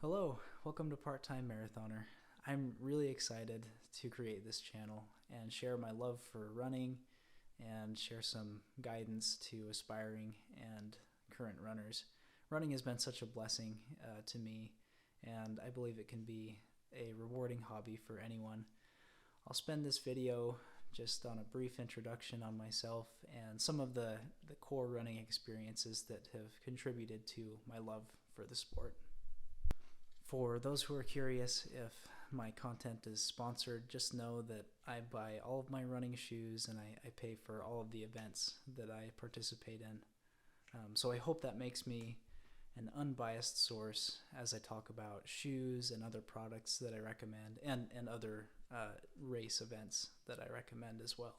Hello, welcome to Part-Time Marathoner. I'm really excited to create this channel and share my love for running and share some guidance to aspiring and current runners. Running has been such a blessing to me, and I believe it can be a rewarding hobby for anyone. I'll spend this video just on a brief introduction on myself and some of the core running experiences that have contributed to my love for the sport. For those who are curious if my content is sponsored, just know that I buy all of my running shoes and I pay for all of the events that I participate in. So I hope that makes me an unbiased source as I talk about shoes and other products that I recommend and other race events that I recommend as well.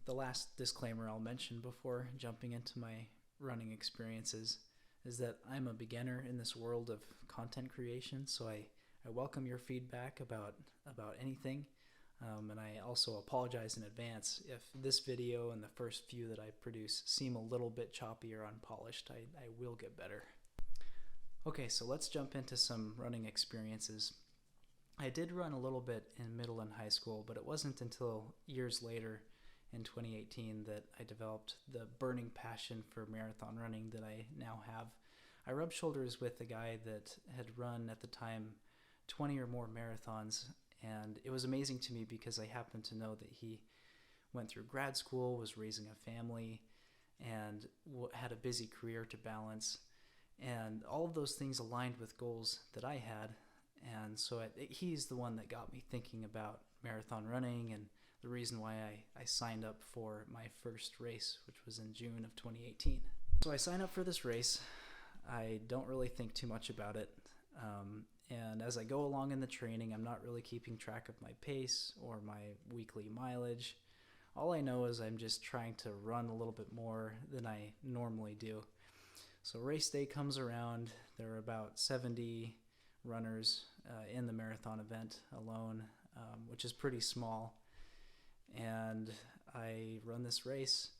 The last disclaimer I'll mention before jumping into my running experiences is that I'm a beginner in this world of content creation, so I welcome your feedback about anything, and I also apologize in advance if this video and the first few that I produce seem a little bit choppy or unpolished. I will get better. Okay, so let's jump into some running experiences. I did run a little bit in middle and high school, but it wasn't until years later in 2018 that I developed the burning passion for marathon running that I now have. I rubbed shoulders with a guy that had run at the time 20 or more marathons, and it was amazing to me because I happened to know that he went through grad school, was raising a family, and had a busy career to balance, and all of those things aligned with goals that I had. And so he's the one that got me thinking about marathon running and the reason why I signed up for my first race, which was in June of 2018. So I signed up for this race. I don't really think too much about it. And as I go along in the training, I'm not really keeping track of my pace or my weekly mileage. All I know is I'm just trying to run a little bit more than I normally do. So race day comes around. There are about 70 runners in the marathon event alone, which is pretty small. And I run this race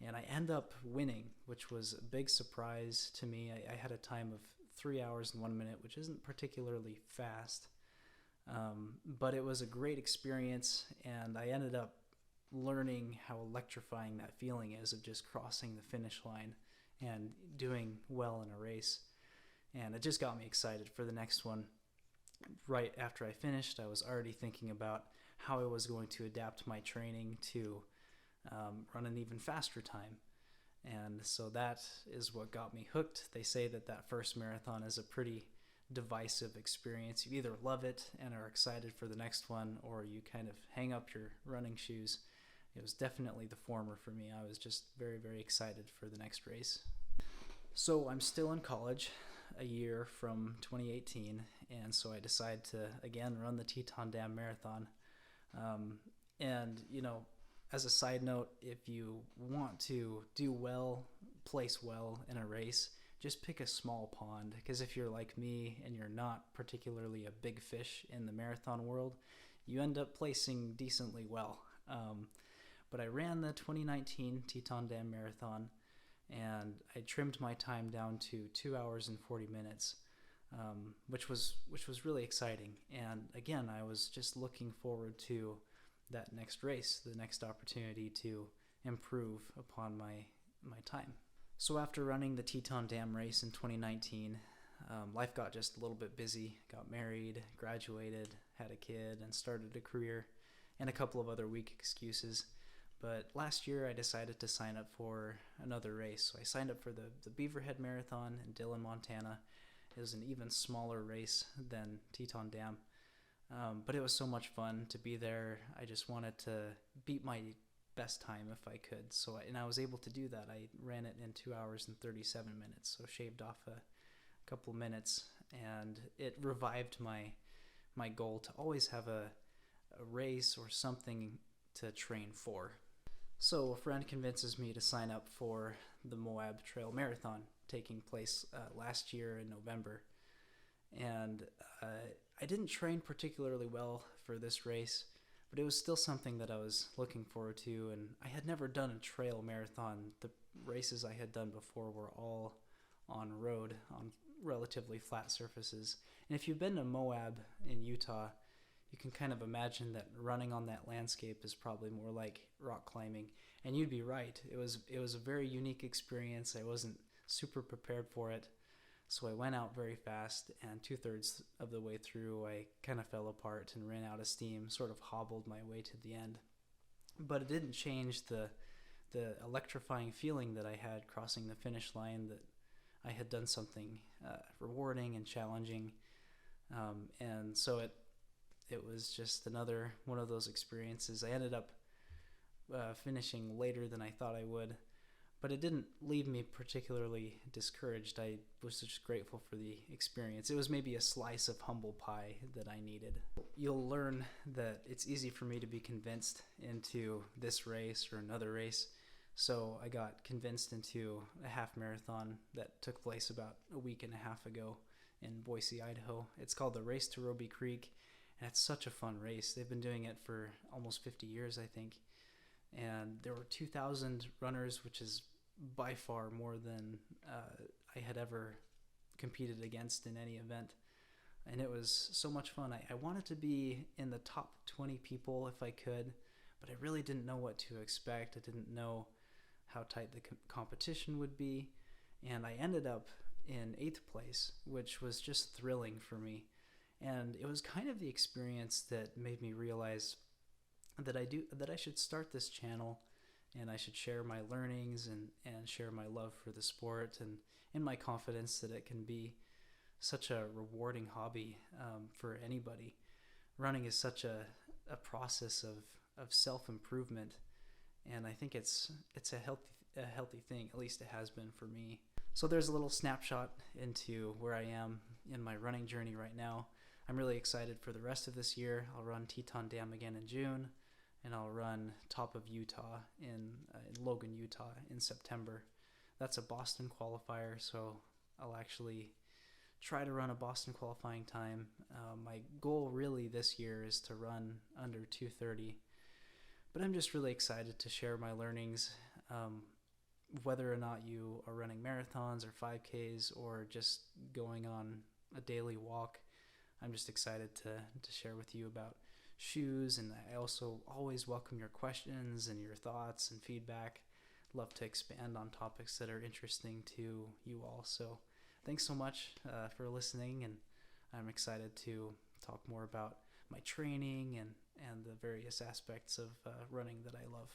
and I end up winning, which was a big surprise to me. I had a time of 3 hours and 1 minute, which isn't particularly fast, but it was a great experience, and I ended up learning how electrifying that feeling is of just crossing the finish line and doing well in a race. And it just got me excited for the next one. Right after I finished, I was already thinking about how I was going to adapt my training to run an even faster time. And so that is what got me hooked. They say that first marathon is a pretty divisive experience. You either love it and are excited for the next one, or you kind of hang up your running shoes. It was definitely the former for me. I was just very, very excited for the next race. So I'm still in college, a year from 2018, and so I decide to again run the Teton Dam Marathon. And you know, as a side note, if you want to do well, place well in a race, just pick a small pond, because if you're like me and you're not particularly a big fish in the marathon world, you end up placing decently well. But I ran the 2019 Teton Dam Marathon, and I trimmed my time down to 2 hours and 40 minutes, which was really exciting. And again, I was just looking forward to that next race, the next opportunity to improve upon my time. So after running the Teton Dam race in 2019, life got just a little bit busy. Got married, graduated, had a kid, and started a career, and a couple of other weak excuses. But last year I decided to sign up for another race. So I signed up for the Beaverhead Marathon in Dillon, Montana. It was an even smaller race than Teton Dam. But it was so much fun to be there. I just wanted to beat my best time if I could. And I was able to do that. I ran it in 2 hours and 37 minutes, so shaved off a couple minutes. And it revived my goal to always have a race or something to train for. So a friend convinces me to sign up for the Moab Trail Marathon taking place last year in November. And I didn't train particularly well for this race, but it was still something that I was looking forward to, and I had never done a trail marathon. The races I had done before were all on road, on relatively flat surfaces. And if you've been to Moab in Utah, you can kind of imagine that running on that landscape is probably more like rock climbing. And you'd be right. It was a very unique experience. I wasn't super prepared for it. So I went out very fast, and 2/3 of the way through, I kind of fell apart and ran out of steam, sort of hobbled my way to the end. But it didn't change the electrifying feeling that I had crossing the finish line, that I had done something rewarding and challenging. And so it was just another one of those experiences. I ended up finishing later than I thought I would, but it didn't leave me particularly discouraged. I was just grateful for the experience. It was maybe a slice of humble pie that I needed. You'll learn that it's easy for me to be convinced into this race or another race. So I got convinced into a half marathon that took place about a week and a half ago in Boise, Idaho. It's called the Race to Roby Creek, and it's such a fun race. They've been doing it for almost 50 years, I think. And there were 2,000 runners, which is by far more than I had ever competed against in any event. And it was so much fun. I wanted to be in the top 20 people if I could, but I really didn't know what to expect. I didn't know how tight the competition would be. And I ended up in 8th place, which was just thrilling for me. And it was kind of the experience that made me realize that I should start this channel, and I should share my learnings and share my love for the sport, and my confidence that it can be such a rewarding hobby for anybody. Running is such a process of self-improvement, and I think it's a healthy thing. At least it has been for me. So there's a little snapshot into where I am in my running journey right now. I'm really excited for the rest of this year. I'll run Teton Dam again in June, and I'll run Top of Utah in Logan, Utah in September. That's a Boston qualifier, so I'll actually try to run a Boston qualifying time. My goal really this year is to run under 2:30, but I'm just really excited to share my learnings. Whether or not you are running marathons or 5Ks or just going on a daily walk, I'm just excited to share with you about shoes, and I also always welcome your questions and your thoughts and feedback. Love to expand on topics that are interesting to you all. So thanks so much for listening, and I'm excited to talk more about my training and the various aspects of running that I love.